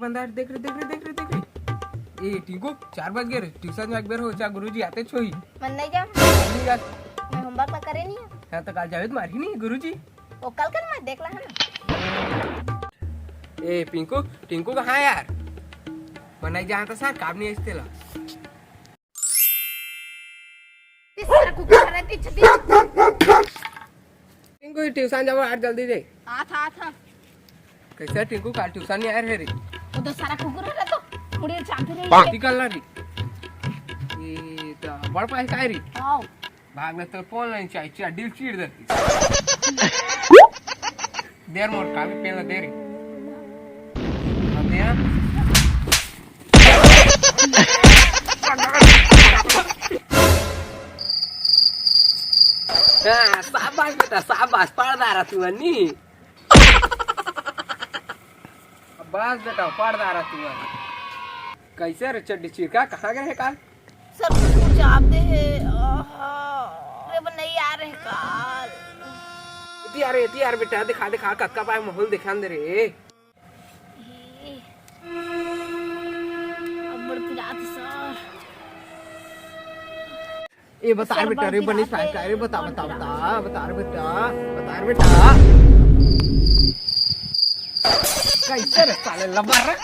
बंदा है, देख रहे ए टिंकू 4 बज गए रे, ट्यूशन जाके बेर हो जा, गुरुजी आते छोई मन नहीं जा, नहीं जा। मैं होमवर्क तो करे नहीं है। हां तो कल जावेद मारी नहीं गुरुजी। वो कल कर मैं देख ला है ना। ए पिंकू टिंकू कहाँ है यार, बनाई जहाँ तो सर काम नहीं आते ला। तीसरा कुकर रहती छती। टिंकू ट्यूशन जाओ यार जल्दी से। था कैसे टिंकू कल ट्यूशन नहीं आया रे रे, वो तो सारा कुकर है तो मुड़ी चांपी रही निकल ना री ये तो बड़ पास का री आओ भाग में तो फोन नहीं चाहिए चिया दिल चीड़ देती देर मोर काफी पहले देरी अब देना हाँ शाबाश बेटा शाबाश पढ़दारा तू अन्नी बस बेटा पढ़दारा तू अन्नी। कैसे रे चड्डी चिरका कहाँ गए है काल? सर कुछ आप दे वो नहीं आ रहे काल। इती यार बेटा दिखा कक्का पाए माहौल दिखा दे रे। अब बड़ पिरात सर। ए बता रे बेटा रे बनी साइड का रे बता रे बेटा कैसे रे साले लबर रे